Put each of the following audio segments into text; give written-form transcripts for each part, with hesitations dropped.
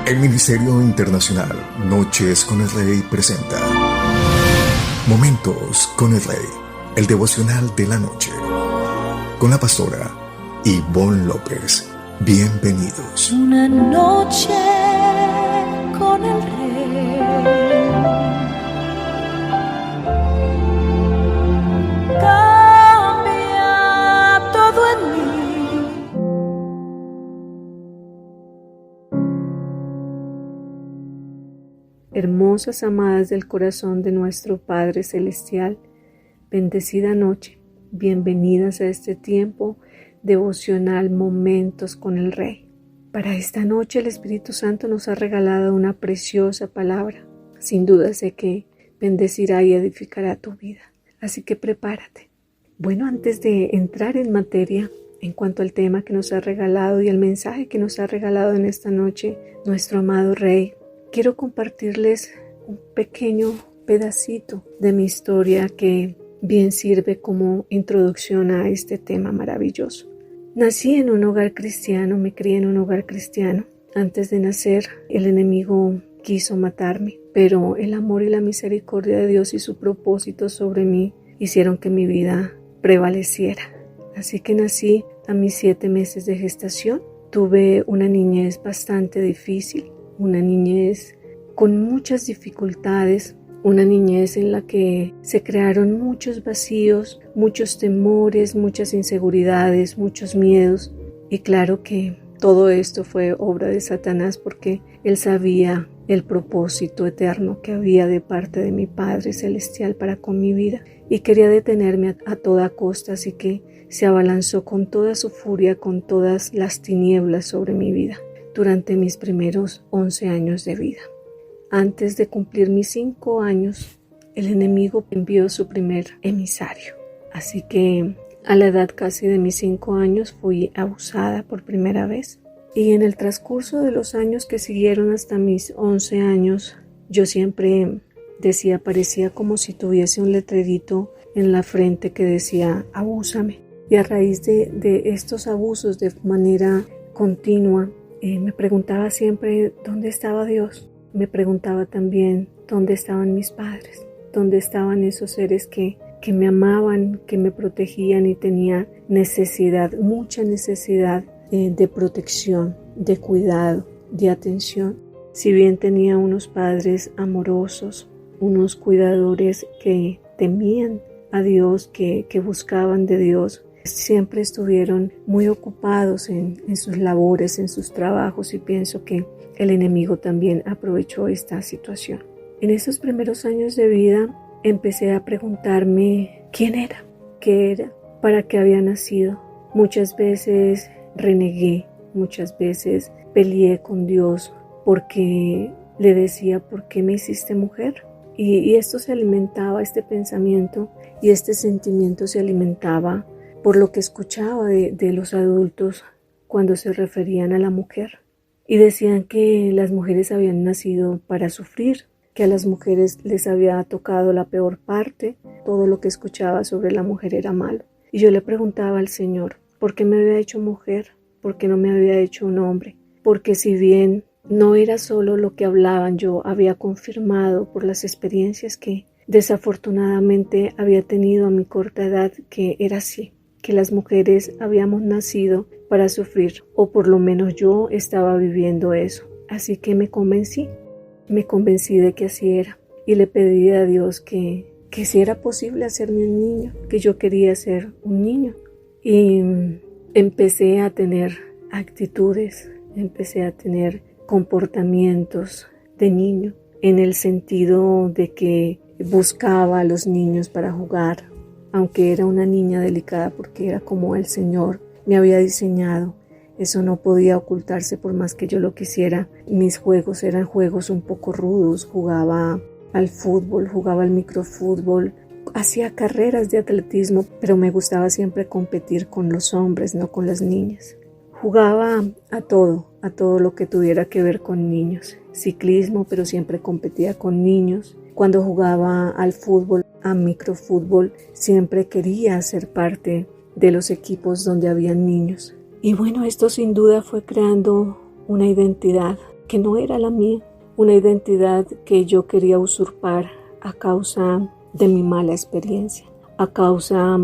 El Ministerio Internacional Noches con el Rey presenta Momentos con el Rey, el devocional de la noche, con la pastora Ivonne López. Bienvenidos. Una noche con el Rey. Cambia todo en mí. Hermosas amadas del corazón de nuestro Padre Celestial, bendecida noche, bienvenidas a este tiempo devocional Momentos con el Rey. Para esta noche el Espíritu Santo nos ha regalado una preciosa palabra. Sin duda sé que bendecirá y edificará tu vida, así que prepárate. Bueno, antes de entrar en materia, en cuanto al tema que nos ha regalado y el mensaje que nos ha regalado en esta noche nuestro amado Rey, quiero compartirles un pequeño pedacito de mi historia que bien sirve como introducción a este tema maravilloso. Nací en un hogar cristiano, me crié en un hogar cristiano. Antes de nacer, el enemigo quiso matarme, pero el amor y la misericordia de Dios y su propósito sobre mí hicieron que mi vida prevaleciera. Así que nací a mis 7 meses de gestación. Tuve una niñez bastante difícil. Una niñez con muchas dificultades, una niñez en la que se crearon muchos vacíos, muchos temores, muchas inseguridades, muchos miedos. Y claro que todo esto fue obra de Satanás porque él sabía el propósito eterno que había de parte de mi Padre Celestial para con mi vida y quería detenerme a toda costa, así que se abalanzó con toda su furia, con todas las tinieblas sobre mi vida durante mis primeros 11 años de vida. Antes de cumplir mis 5 años, el enemigo envió su primer emisario. Así que a la edad casi de mis 5 años fui abusada por primera vez. Y en el transcurso de los años que siguieron hasta mis 11 años, yo siempre parecía como si tuviese un letrerito en la frente que decía, abúsame. Y a raíz de estos abusos de manera continua, me preguntaba siempre dónde estaba Dios. Me preguntaba también dónde estaban mis padres, dónde estaban esos seres que me amaban, que me protegían y tenía necesidad, mucha necesidad de protección, de cuidado, de atención. Si bien tenía unos padres amorosos, unos cuidadores que temían a Dios, que buscaban de Dios, siempre estuvieron muy ocupados en sus labores, en sus trabajos, y pienso que el enemigo también aprovechó esta situación. En esos primeros años de vida empecé a preguntarme quién era, qué era, para qué había nacido. Muchas veces renegué, muchas veces peleé con Dios porque le decía, ¿por qué me hiciste mujer? Y esto se alimentaba, este pensamiento y este sentimiento se alimentaba por lo que escuchaba de los adultos cuando se referían a la mujer. Y decían que las mujeres habían nacido para sufrir, que a las mujeres les había tocado la peor parte, todo lo que escuchaba sobre la mujer era malo. Y yo le preguntaba al Señor, ¿por qué me había hecho mujer? ¿Por qué no me había hecho un hombre? Porque si bien no era solo lo que hablaban, yo había confirmado por las experiencias que desafortunadamente había tenido a mi corta edad que era así, que las mujeres habíamos nacido para sufrir, o por lo menos yo estaba viviendo eso. Así que me convencí de que así era, y le pedí a Dios que si era posible hacerme un niño, que yo quería ser un niño. Y empecé a tener actitudes, empecé a tener comportamientos de niño, en el sentido de que buscaba a los niños para jugar, aunque era una niña delicada porque era como el Señor me había diseñado. Eso no podía ocultarse por más que yo lo quisiera. Mis juegos eran juegos un poco rudos. Jugaba al fútbol, jugaba al microfútbol, hacía carreras de atletismo, pero me gustaba siempre competir con los hombres, no con las niñas. Jugaba a todo lo que tuviera que ver con niños. Ciclismo, pero siempre competía con niños. Cuando jugaba al fútbol, a microfútbol, siempre quería ser parte de los equipos donde había niños. Y bueno, esto sin duda fue creando una identidad que no era la mía, una identidad que yo quería usurpar a causa de mi mala experiencia, a causa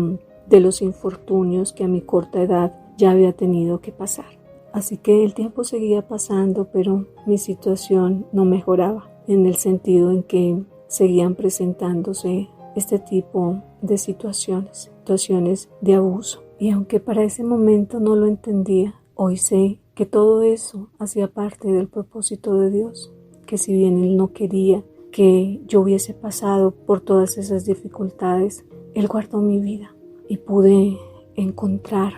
de los infortunios que a mi corta edad ya había tenido que pasar. Así que el tiempo seguía pasando, pero mi situación no mejoraba, en el sentido en que seguían presentándose este tipo de situaciones de abuso. Y aunque para ese momento no lo entendía, hoy sé que todo eso hacía parte del propósito de Dios, que si bien Él no quería que yo hubiese pasado por todas esas dificultades, Él guardó mi vida y pude encontrar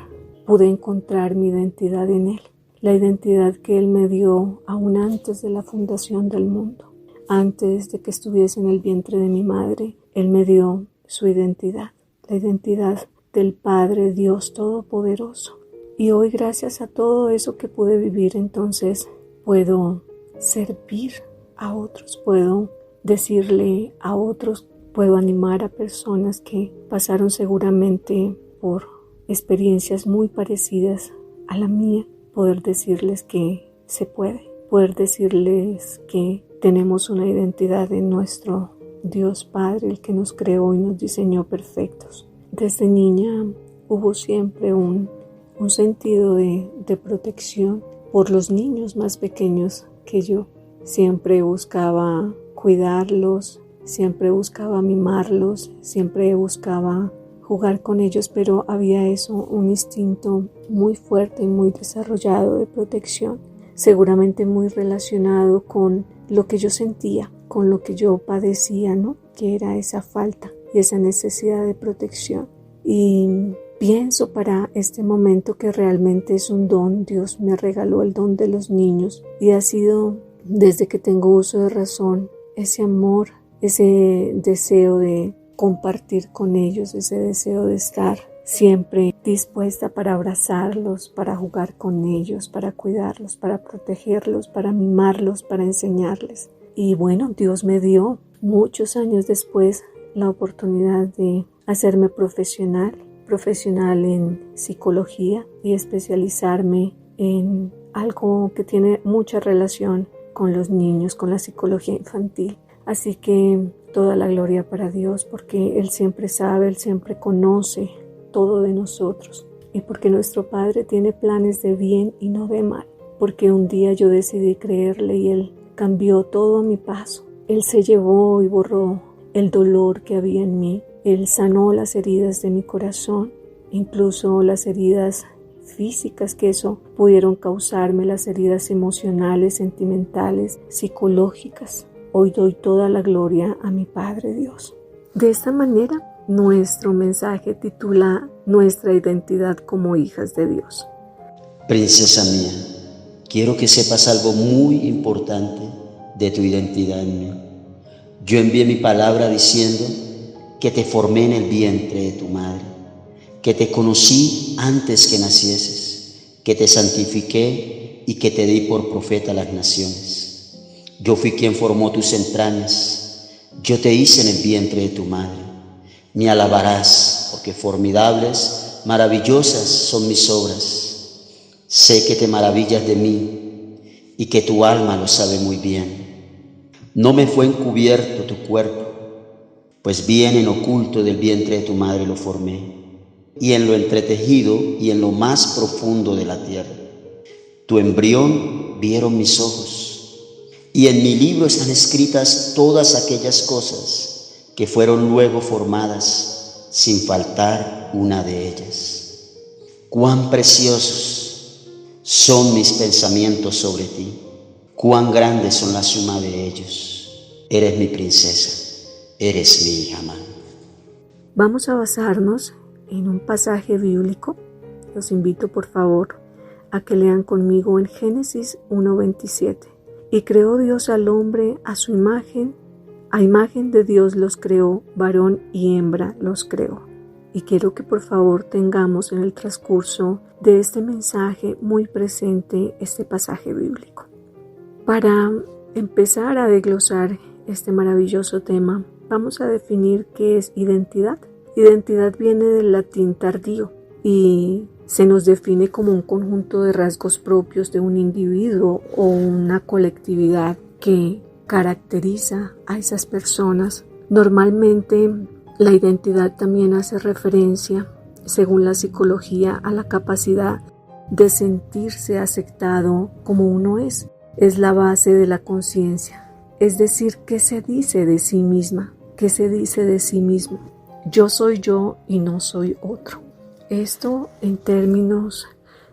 mi identidad en Él, la identidad que Él me dio aún antes de la fundación del mundo. Antes de que estuviese en el vientre de mi madre, Él me dio su identidad, la identidad del Padre Dios Todopoderoso. Y hoy, gracias a todo eso que pude vivir, entonces puedo servir a otros, puedo decirle a otros, puedo animar a personas que pasaron seguramente por experiencias muy parecidas a la mía, poder decirles que se puede, poder decirles que tenemos una identidad en nuestro Dios Padre, el que nos creó y nos diseñó perfectos. Desde niña hubo siempre un sentido de protección por los niños más pequeños que yo. Siempre buscaba cuidarlos, siempre buscaba mimarlos, siempre buscaba jugar con ellos, pero había un instinto muy fuerte y muy desarrollado de protección, seguramente muy relacionado con lo que yo sentía, con lo que yo padecía, ¿no? Que era esa falta y esa necesidad de protección. Y pienso para este momento que realmente es un don. Dios me regaló el don de los niños y ha sido, desde que tengo uso de razón, ese amor, ese deseo de compartir con ellos, ese deseo de estar siempre dispuesta para abrazarlos, para jugar con ellos, para cuidarlos, para protegerlos, para mimarlos, para enseñarles. Y bueno, Dios me dio muchos años después la oportunidad de hacerme profesional en psicología y especializarme en algo que tiene mucha relación con los niños, con la psicología infantil. Así que toda la gloria para Dios, porque Él siempre sabe, Él siempre conoce todo de nosotros, y porque nuestro Padre tiene planes de bien y no de mal, porque un día yo decidí creerle y Él cambió todo a mi paso. Él se llevó y borró el dolor que había en mí. Él sanó las heridas de mi corazón, incluso las heridas físicas que eso pudieron causarme, las heridas emocionales, sentimentales, psicológicas. Hoy doy toda la gloria a mi Padre Dios. De esta manera, nuestro mensaje titula Nuestra identidad como hijas de Dios. Princesa mía, quiero que sepas algo muy importante de tu identidad en mí. Yo envié mi palabra diciendo que te formé en el vientre de tu madre, que te conocí antes que nacieses, que te santifiqué y que te di por profeta a las naciones. Yo fui quien formó tus entrañas, yo te hice en el vientre de tu madre. Me alabarás, porque formidables, maravillosas son mis obras. Sé que te maravillas de mí y que tu alma lo sabe muy bien. No me fue encubierto tu cuerpo, pues bien en oculto del vientre de tu madre lo formé, y en lo entretejido y en lo más profundo de la tierra. Tu embrión vieron mis ojos, y en mi libro están escritas todas aquellas cosas que fueron luego formadas, sin faltar una de ellas. Cuán preciosos son mis pensamientos sobre ti, cuán grandes son la suma de ellos. Eres mi princesa, eres mi hija amada. Vamos a basarnos en un pasaje bíblico. Los invito por favor a que lean conmigo en Génesis 1:27. Y creó Dios al hombre a su imagen, a imagen de Dios los creó, varón y hembra los creó. Y quiero que por favor tengamos en el transcurso de este mensaje muy presente este pasaje bíblico. Para empezar a desglosar este maravilloso tema, vamos a definir qué es identidad. Identidad viene del latín tardío y se nos define como un conjunto de rasgos propios de un individuo o una colectividad que caracteriza a esas personas. Normalmente la identidad también hace referencia, según la psicología, a la capacidad de sentirse aceptado como uno es. Es la base de la conciencia, es decir, ¿qué se dice de sí misma? ¿Qué se dice de sí mismo? Yo soy yo y no soy otro. Esto en términos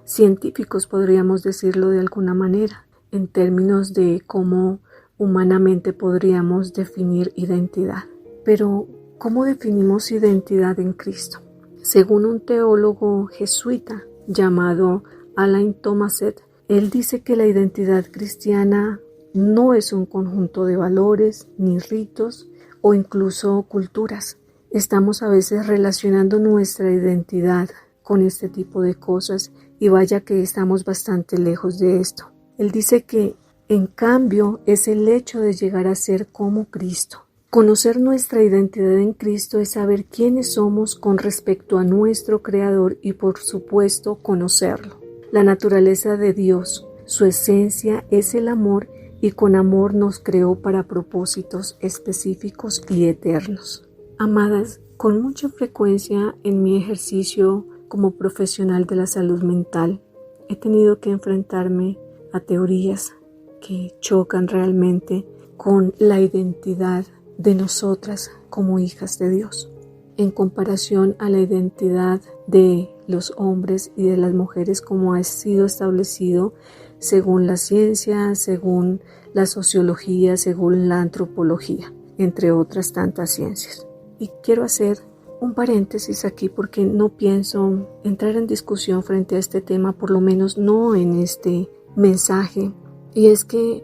científicos podríamos decirlo de alguna manera, en términos de cómo humanamente podríamos definir identidad. Pero, ¿cómo definimos identidad en Cristo? Según un teólogo jesuita llamado Alain Thomaset, él dice que la identidad cristiana no es un conjunto de valores, ni ritos o incluso culturas. Estamos a veces relacionando nuestra identidad con este tipo de cosas y vaya que estamos bastante lejos de esto. Él dice que en cambio es el hecho de llegar a ser como Cristo. Conocer nuestra identidad en Cristo es saber quiénes somos con respecto a nuestro Creador y por supuesto conocerlo. La naturaleza de Dios, su esencia es el amor y con amor nos creó para propósitos específicos y eternos. Amadas, con mucha frecuencia en mi ejercicio como profesional de la salud mental he tenido que enfrentarme a teorías que chocan realmente con la identidad de nosotras como hijas de Dios, en comparación a la identidad de los hombres y de las mujeres como ha sido establecido según la ciencia, según la sociología, según la antropología, entre otras tantas ciencias. Y quiero hacer un paréntesis aquí porque no pienso entrar en discusión frente a este tema, por lo menos no en este mensaje, y es que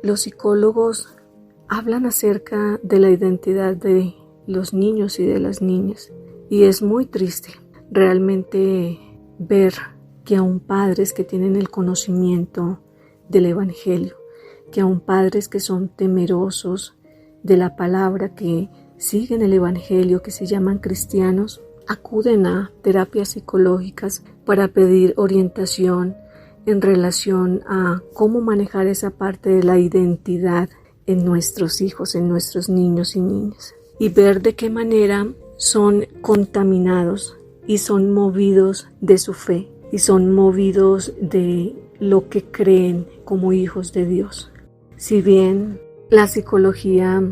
los psicólogos hablan acerca de la identidad de los niños y de las niñas, y es muy triste realmente ver que aún padres que tienen el conocimiento del Evangelio, que aún padres que son temerosos de la palabra, que siguen el Evangelio, que se llaman cristianos, acuden a terapias psicológicas para pedir orientación en relación a cómo manejar esa parte de la identidad en nuestros hijos, en nuestros niños y niñas, y ver de qué manera son contaminados y son movidos de su fe y son movidos de lo que creen como hijos de Dios. Si bien la psicología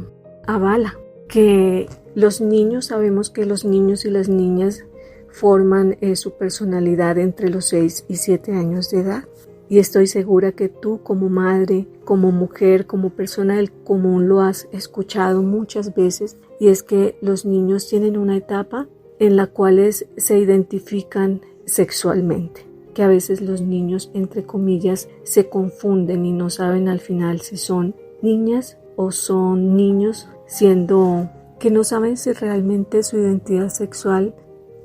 avala que los niños, sabemos que los niños y las niñas forman su personalidad entre los 6 y 7 años de edad. Y estoy segura que tú como madre, como mujer, como persona del común lo has escuchado muchas veces, y es que los niños tienen una etapa en la cual se identifican sexualmente, que a veces los niños, entre comillas, se confunden y no saben al final si son niñas o son niños, siendo que no saben si realmente su identidad sexual.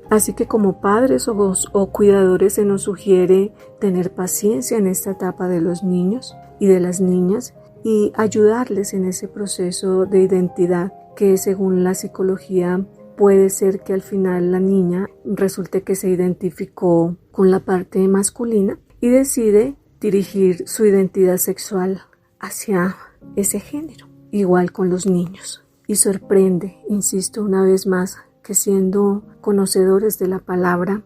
Así que como padres o cuidadores se nos sugiere tener paciencia en esta etapa de los niños y de las niñas y ayudarles en ese proceso de identidad que según la psicología puede ser que al final la niña resulte que se identificó con la parte masculina y decide dirigir su identidad sexual hacia ese género, igual con los niños. Y sorprende, insisto una vez más, que siendo conocedores de la palabra,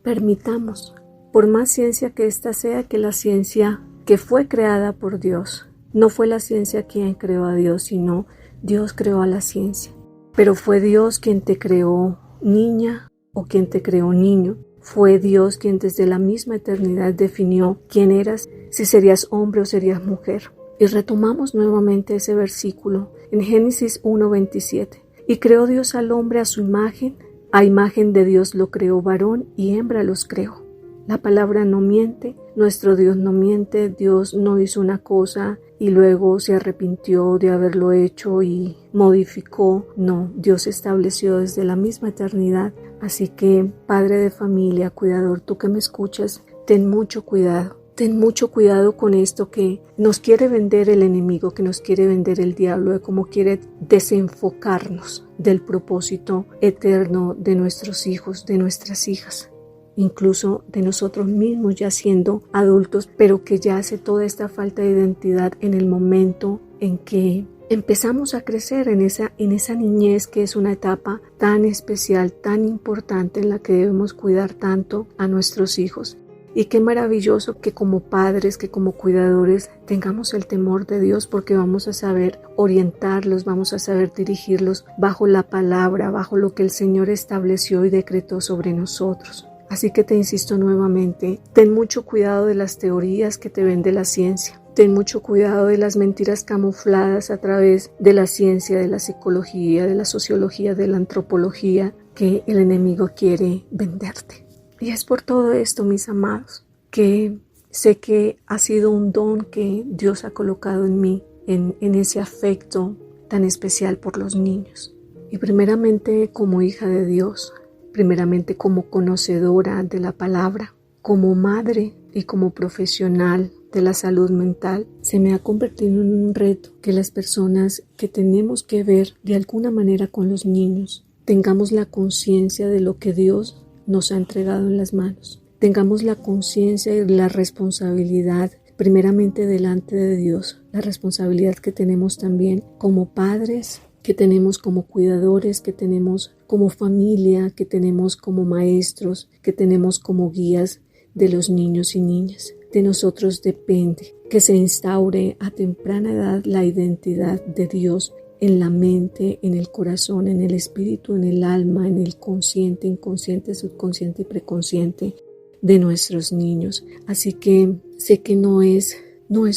permitamos, por más ciencia que ésta sea, que la ciencia que fue creada por Dios, no fue la ciencia quien creó a Dios, sino Dios creó a la ciencia. Pero fue Dios quien te creó niña o quien te creó niño. Fue Dios quien desde la misma eternidad definió quién eras, si serías hombre o serías mujer. Y retomamos nuevamente ese versículo en Génesis 1:27. Y creó Dios al hombre a su imagen, a imagen de Dios lo creó, varón y hembra los creó. La palabra no miente, nuestro Dios no miente, Dios no hizo una cosa y luego se arrepintió de haberlo hecho y modificó. No, Dios estableció desde la misma eternidad. Así que, padre de familia, cuidador, tú que me escuchas, ten mucho cuidado. Ten mucho cuidado con esto que nos quiere vender el enemigo, que nos quiere vender el diablo, de cómo quiere desenfocarnos del propósito eterno de nuestros hijos, de nuestras hijas. incluso de nosotros mismos ya siendo adultos, pero que ya hace toda esta falta de identidad en el momento en que empezamos a crecer en esa niñez, que es una etapa tan especial, tan importante, en la que debemos cuidar tanto a nuestros hijos. Y qué maravilloso que como padres, que como cuidadores tengamos el temor de Dios, porque vamos a saber orientarlos, vamos a saber dirigirlos bajo la palabra, bajo lo que el Señor estableció y decretó sobre nosotros. Así que te insisto nuevamente, ten mucho cuidado de las teorías que te vende la ciencia. Ten mucho cuidado de las mentiras camufladas a través de la ciencia, de la psicología, de la sociología, de la antropología que el enemigo quiere venderte. Y es por todo esto, mis amados, que sé que ha sido un don que Dios ha colocado en mí, en ese afecto tan especial por los niños. Y primeramente como hija de Dios, primeramente como conocedora de la palabra, como madre y como profesional de la salud mental, se me ha convertido en un reto que las personas que tenemos que ver de alguna manera con los niños tengamos la conciencia de lo que Dios nos ha entregado en las manos. Tengamos la conciencia y la responsabilidad primeramente delante de Dios, la responsabilidad que tenemos también como padres, que tenemos como cuidadores, que tenemos como familia, que tenemos como maestros, que tenemos como guías de los niños y niñas. De nosotros depende que se instaure a temprana edad la identidad de Dios en la mente, en el corazón, en el espíritu, en el alma, en el consciente, inconsciente, subconsciente y preconsciente de nuestros niños. Así que sé que no es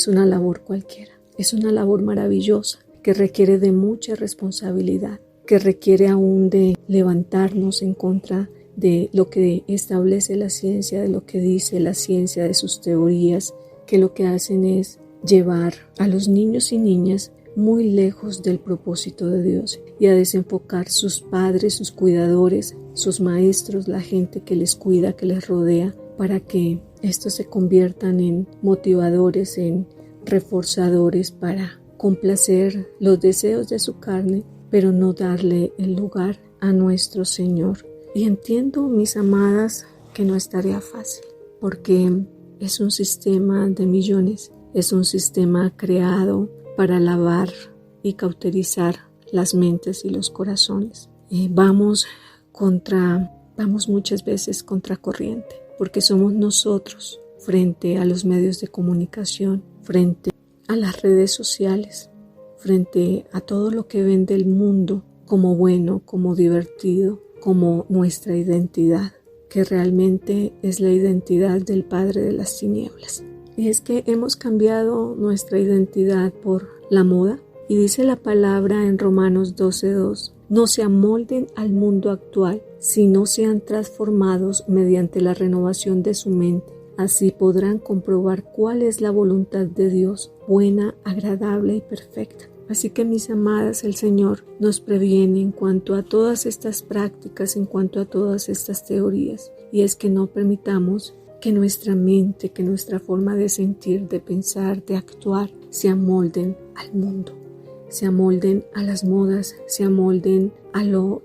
una labor cualquiera, es una labor maravillosa que requiere de mucha responsabilidad, que requiere aún de levantarnos en contra de lo que establece la ciencia, de lo que dice la ciencia, de sus teorías, que lo que hacen es llevar a los niños y niñas muy lejos del propósito de Dios y a desenfocar sus padres, sus cuidadores, sus maestros, la gente que les cuida, que les rodea, para que estos se conviertan en motivadores, en reforzadores para complacer los deseos de su carne, pero no darle el lugar a nuestro Señor. Y entiendo, mis amadas, que no es tarea fácil, porque es un sistema de millones, es un sistema creado para lavar y cauterizar las mentes y los corazones. Vamos muchas veces contra corriente, porque somos nosotros frente a los medios de comunicación, frente a las redes sociales, frente a todo lo que vende el mundo como bueno, como divertido, como nuestra identidad, que realmente es la identidad del padre de las tinieblas. Y es que hemos cambiado nuestra identidad por la moda, y dice la palabra en Romanos 12:2, no se amolden al mundo actual, sino sean transformados mediante la renovación de su mente. Así podrán comprobar cuál es la voluntad de Dios, buena, agradable y perfecta. Así que, mis amadas, el Señor nos previene en cuanto a todas estas prácticas, en cuanto a todas estas teorías, y es que no permitamos que nuestra mente, que nuestra forma de sentir, de pensar, de actuar, se amolden al mundo, se amolden a las modas, se amolden a lo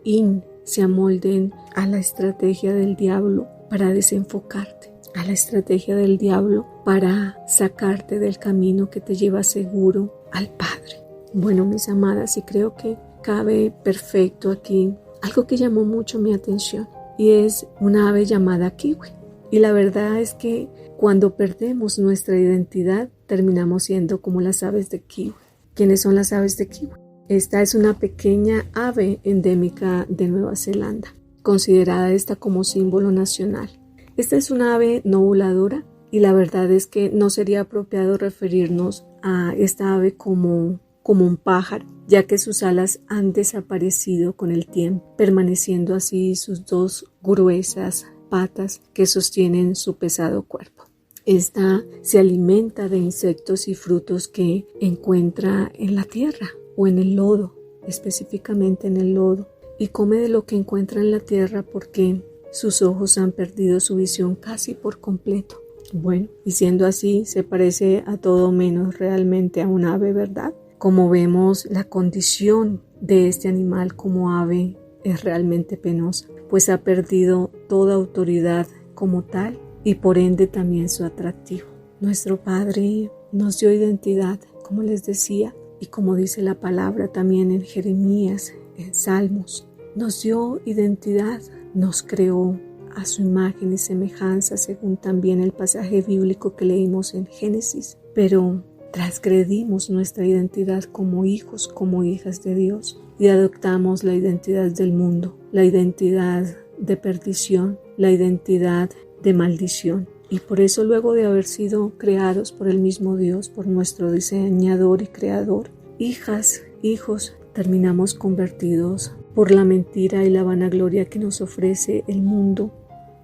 se amolden a la estrategia del diablo para desenfocarte, a la estrategia del diablo para sacarte del camino que te lleva seguro al Padre. Bueno, mis amadas, y creo que cabe perfecto aquí algo que llamó mucho mi atención, y es una ave llamada kiwi. Y la verdad es que cuando perdemos nuestra identidad, terminamos siendo como las aves de kiwi. ¿Quiénes son las aves de kiwi? Esta es una pequeña ave endémica de Nueva Zelanda, considerada esta como símbolo nacional. Esta es una ave no voladora, y la verdad es que no sería apropiado referirnos a esta ave como un pájaro, ya que sus alas han desaparecido con el tiempo, permaneciendo así sus dos gruesas patas que sostienen su pesado cuerpo. Esta se alimenta de insectos y frutos que encuentra en la tierra o en el lodo, específicamente en el lodo, y come de lo que encuentra en la tierra porque sus ojos han perdido su visión casi por completo. Bueno, y siendo así, se parece a todo menos realmente a un ave, ¿verdad? Como vemos, la condición de este animal como ave es realmente penosa, pues ha perdido toda autoridad como tal y por ende también su atractivo. Nuestro Padre nos dio identidad, como les decía, y como dice la palabra también en Jeremías, en Salmos. Nos dio identidad, nos creó a su imagen y semejanza, según también el pasaje bíblico que leímos en Génesis. Pero transgredimos nuestra identidad como hijos, como hijas de Dios, y adoptamos la identidad del mundo, la identidad de perdición, la identidad de maldición. Y por eso, luego de haber sido creados por el mismo Dios, por nuestro diseñador y creador, hijas, hijos, terminamos convertidos por la mentira y la vanagloria que nos ofrece el mundo.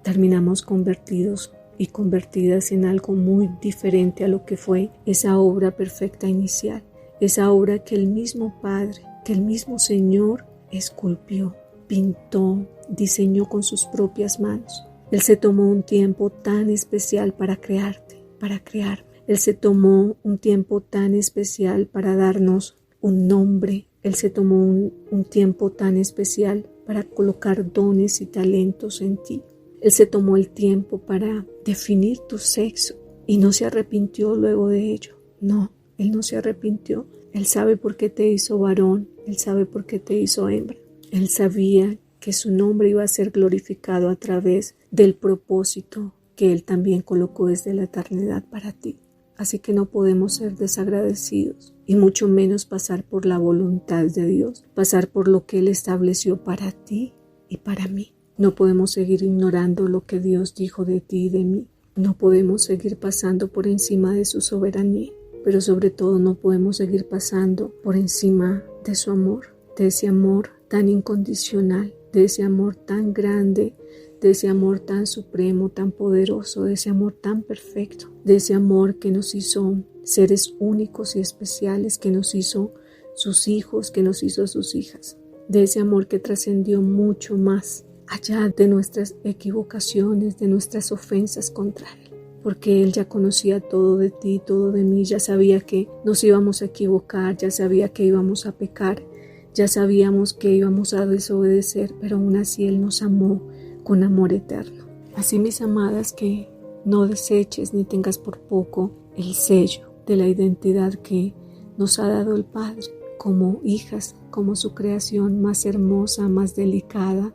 Terminamos convertidos y convertidas en algo muy diferente a lo que fue esa obra perfecta inicial, esa obra que el mismo Padre, que el mismo Señor esculpió, pintó, diseñó con sus propias manos. Él se tomó un tiempo tan especial para crearte, para crearme. Él se tomó un tiempo tan especial para darnos un nombre. Él se tomó un tiempo tan especial para colocar dones y talentos en ti. Él se tomó el tiempo para definir tu sexo y no se arrepintió luego de ello. No, Él no se arrepintió. Él sabe por qué te hizo varón. Él sabe por qué te hizo hembra. Él sabía que su nombre iba a ser glorificado a través del propósito que Él también colocó desde la eternidad para ti. Así que no podemos ser desagradecidos y mucho menos pasar por la voluntad de Dios, pasar por lo que Él estableció para ti y para mí. No podemos seguir ignorando lo que Dios dijo de ti y de mí. No podemos seguir pasando por encima de su soberanía, pero sobre todo no podemos seguir pasando por encima de su amor, de ese amor tan incondicional, de ese amor tan grande, de ese amor tan supremo, tan poderoso, de ese amor tan perfecto, de ese amor que nos hizo seres únicos y especiales, que nos hizo sus hijos, que nos hizo sus hijas, de ese amor que trascendió mucho más allá de nuestras equivocaciones, de nuestras ofensas contra Él, porque Él ya conocía todo de ti, todo de mí, ya sabía que nos íbamos a equivocar, ya sabía que íbamos a pecar, ya sabíamos que íbamos a desobedecer, pero aún así Él nos amó con amor eterno. Así, mis amadas, que no deseches ni tengas por poco el sello de la identidad que nos ha dado el Padre como hijas, como su creación más hermosa, más delicada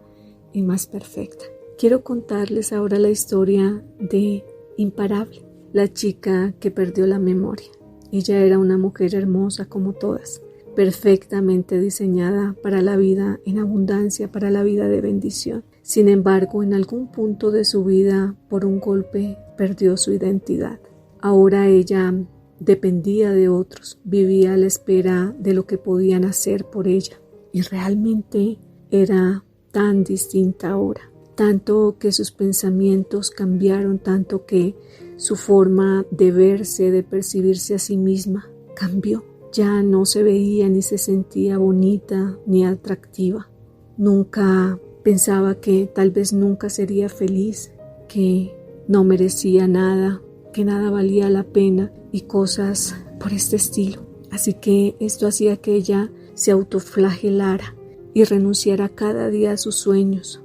y más perfecta. Quiero contarles ahora la historia de Imparable, la chica que perdió la memoria. Ella era una mujer hermosa como todas, perfectamente diseñada para la vida en abundancia, para la vida de bendición. Sin embargo, en algún punto de su vida, por un golpe, perdió su identidad. Ahora ella dependía de otros, vivía a la espera de lo que podían hacer por ella. Y realmente era tan distinta ahora, tanto que sus pensamientos cambiaron, tanto que su forma de verse, de percibirse a sí misma cambió. Ya no se veía ni se sentía bonita ni atractiva. Nunca pensaba que tal vez nunca sería feliz, que no merecía nada, que nada valía la pena y cosas por este estilo. Así que esto hacía que ella se autoflagelara y renunciara cada día a sus sueños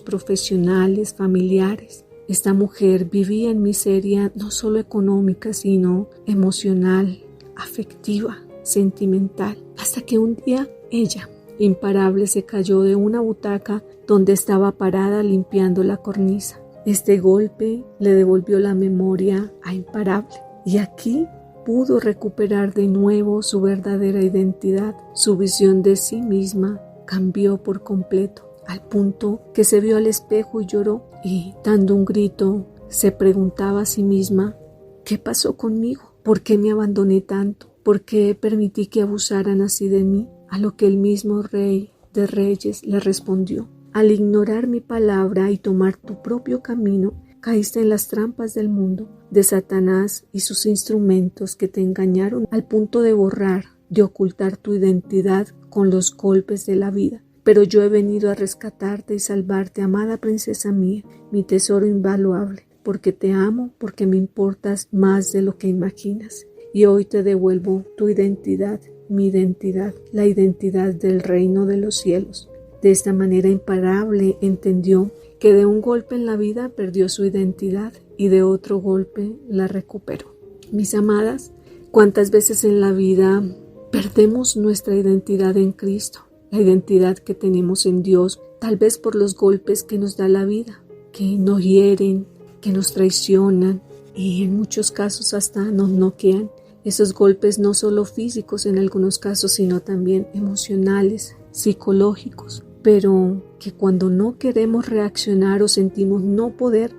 profesionales, familiares. Esta mujer vivía en miseria no solo económica, sino emocional, afectiva, sentimental, hasta que un día ella, Imparable, se cayó de una butaca donde estaba parada limpiando la cornisa. Este golpe le devolvió la memoria a Imparable y aquí pudo recuperar de nuevo su verdadera identidad. Su visión de sí misma cambió por completo, al punto que se vio al espejo y lloró, y dando un grito se preguntaba a sí misma: ¿qué pasó conmigo? ¿Por qué me abandoné tanto? ¿Por qué permití que abusaran así de mí? A lo que el mismo Rey de Reyes le respondió: al ignorar mi palabra y tomar tu propio camino, caíste en las trampas del mundo, de Satanás y sus instrumentos que te engañaron al punto de borrar, de ocultar tu identidad con los golpes de la vida. Pero yo he venido a rescatarte y salvarte, amada princesa mía, mi tesoro invaluable, porque te amo, porque me importas más de lo que imaginas. Y hoy te devuelvo tu identidad, mi identidad, la identidad del reino de los cielos. De esta manera Imparable entendió que de un golpe en la vida perdió su identidad y de otro golpe la recuperó. Mis amadas, ¿cuántas veces en la vida perdemos nuestra identidad en Cristo? La identidad que tenemos en Dios, tal vez por los golpes que nos da la vida, que nos hieren, que nos traicionan y en muchos casos hasta nos noquean. Esos golpes no solo físicos en algunos casos, sino también emocionales, psicológicos, pero que cuando no queremos reaccionar o sentimos no poder,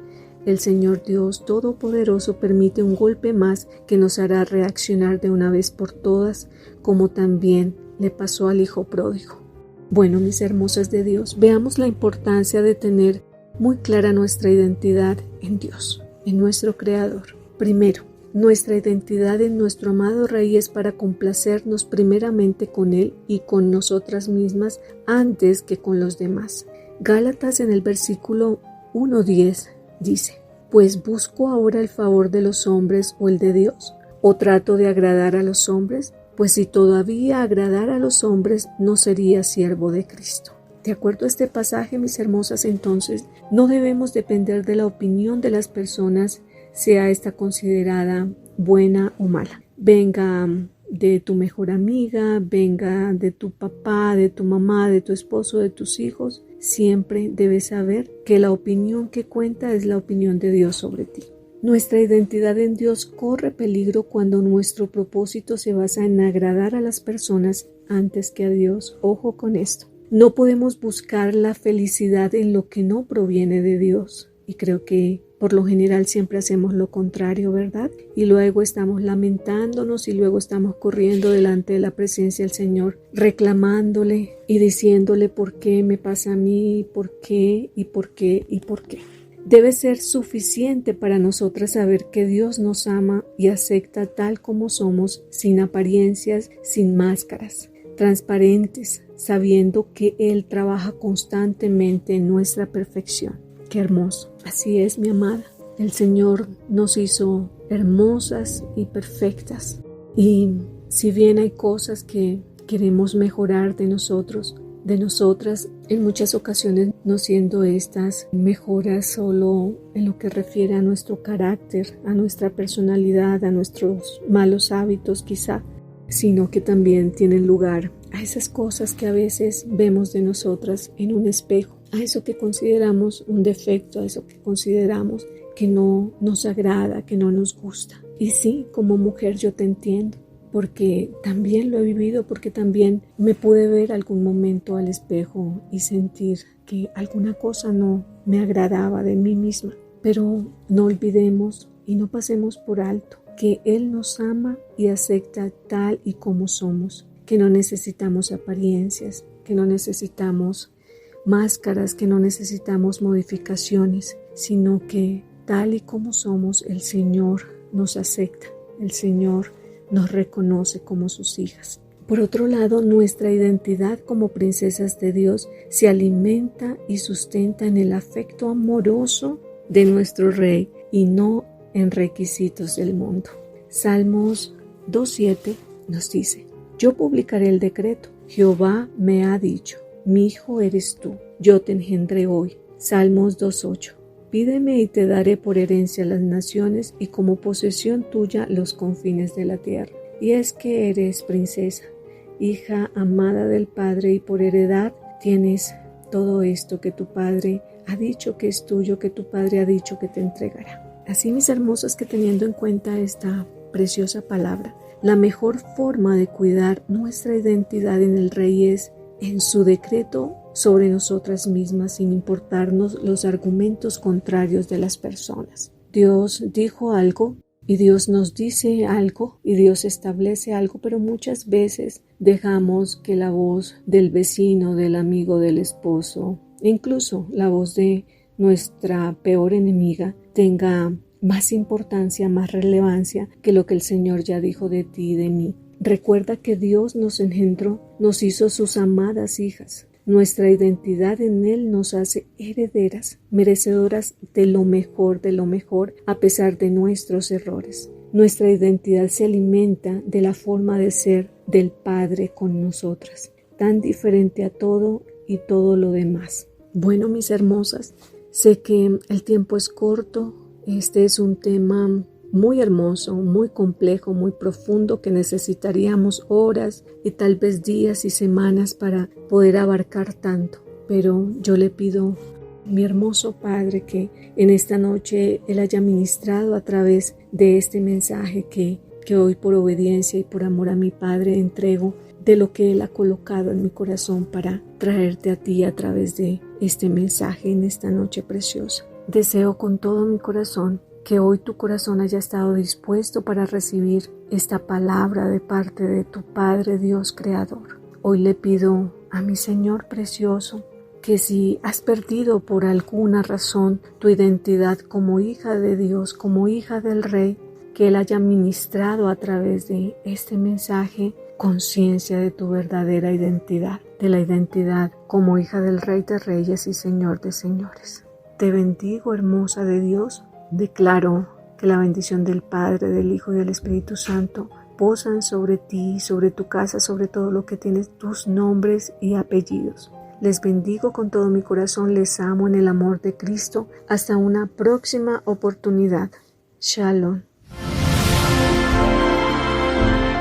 el Señor Dios Todopoderoso permite un golpe más que nos hará reaccionar de una vez por todas, como también le pasó al hijo pródigo. Bueno, mis hermosas de Dios, veamos la importancia de tener muy clara nuestra identidad en Dios, en nuestro Creador. Primero, nuestra identidad en nuestro amado Rey es para complacernos primeramente con Él y con nosotras mismas antes que con los demás. Gálatas en el versículo 1:10 dice: ¿Pues busco ahora el favor de los hombres o el de Dios? ¿O trato de agradar a los hombres? Pues si todavía agradara a los hombres, no sería siervo de Cristo. De acuerdo a este pasaje, mis hermosas, entonces, no debemos depender de la opinión de las personas, sea esta considerada buena o mala. Venga de tu mejor amiga, venga de tu papá, de tu mamá, de tu esposo, de tus hijos. Siempre debes saber que la opinión que cuenta es la opinión de Dios sobre ti. Nuestra identidad en Dios corre peligro cuando nuestro propósito se basa en agradar a las personas antes que a Dios. Ojo con esto. No podemos buscar la felicidad en lo que no proviene de Dios. Y creo que por lo general siempre hacemos lo contrario, ¿verdad? Y luego estamos lamentándonos y luego estamos corriendo delante de la presencia del Señor, reclamándole y diciéndole por qué me pasa a mí, por qué y por qué y por qué. Debe ser suficiente para nosotras saber que Dios nos ama y acepta tal como somos, sin apariencias, sin máscaras, transparentes, sabiendo que Él trabaja constantemente en nuestra perfección. Qué hermoso. Así es, mi amada. El Señor nos hizo hermosas y perfectas. Y si bien hay cosas que queremos mejorar de nosotros, de nosotras, en muchas ocasiones no siendo estas mejoras solo en lo que refiere a nuestro carácter, a nuestra personalidad, a nuestros malos hábitos quizá, sino que también tienen lugar a esas cosas que a veces vemos de nosotras en un espejo, a eso que consideramos un defecto, a eso que consideramos que no nos agrada, que no nos gusta. Y sí, como mujer yo te entiendo, porque también lo he vivido, porque también me pude ver algún momento al espejo y sentir que alguna cosa no me agradaba de mí misma. Pero no olvidemos y no pasemos por alto que Él nos ama y acepta tal y como somos, que no necesitamos apariencias, que no necesitamos máscaras, que no necesitamos modificaciones, sino que tal y como somos, el Señor nos acepta, el Señor nos reconoce como sus hijas. Por otro lado, nuestra identidad como princesas de Dios se alimenta y sustenta en el afecto amoroso de nuestro Rey y no en requisitos del mundo. Salmos 2:7 nos dice: Yo publicaré el decreto, Jehová me ha dicho, mi hijo eres tú, yo te engendré hoy. Salmos 2:8. Pídeme y te daré por herencia las naciones y como posesión tuya los confines de la tierra. Y es que eres princesa, hija amada del Padre, y por heredad tienes todo esto que tu Padre ha dicho que es tuyo, que tu Padre ha dicho que te entregará. Así, mis hermosas, que teniendo en cuenta esta preciosa palabra, la mejor forma de cuidar nuestra identidad en el Rey es en su decreto sobre nosotras mismas, sin importarnos los argumentos contrarios de las personas. Dios dijo algo y Dios nos dice algo y Dios establece algo, pero muchas veces dejamos que la voz del vecino, del amigo, del esposo, incluso la voz de nuestra peor enemiga tenga más importancia, más relevancia que lo que el Señor ya dijo de ti y de mí. Recuerda que Dios nos engendró, nos hizo sus amadas hijas. Nuestra identidad en Él nos hace herederas, merecedoras de lo mejor, a pesar de nuestros errores. Nuestra identidad se alimenta de la forma de ser del Padre con nosotras, tan diferente a todo y todo lo demás. Bueno, mis hermosas, Sé que el tiempo es corto. Este es un tema muy hermoso, muy complejo, muy profundo, que necesitaríamos horas y tal vez días y semanas para poder abarcar tanto. Pero yo le pido a mi hermoso Padre que en esta noche Él haya ministrado a través de este mensaje que hoy, por obediencia y por amor a mi Padre, entrego de lo que Él ha colocado en mi corazón para traerte a ti a través de este mensaje en esta noche preciosa. Deseo con todo mi corazón que hoy tu corazón haya estado dispuesto para recibir esta palabra de parte de tu Padre Dios Creador. Hoy le pido a mi Señor precioso que si has perdido por alguna razón tu identidad como hija de Dios, como hija del Rey, que Él haya ministrado a través de este mensaje conciencia de tu verdadera identidad, de la identidad como hija del Rey de Reyes y Señor de Señores. Te bendigo, hermosa de Dios. Declaro que la bendición del Padre, del Hijo y del Espíritu Santo posan sobre ti, sobre tu casa, sobre todo lo que tienes, tus nombres y apellidos. Les bendigo con todo mi corazón, les amo en el amor de Cristo. Hasta una próxima oportunidad. Shalom.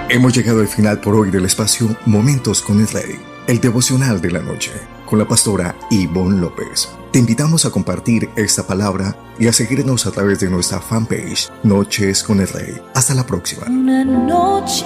Hemos llegado al final por hoy del espacio Momentos con el Rey, el devocional de la noche, con la pastora Ivonne López. Te invitamos a compartir esta palabra y a seguirnos a través de nuestra fanpage Noches con el Rey. Hasta la próxima. Una noche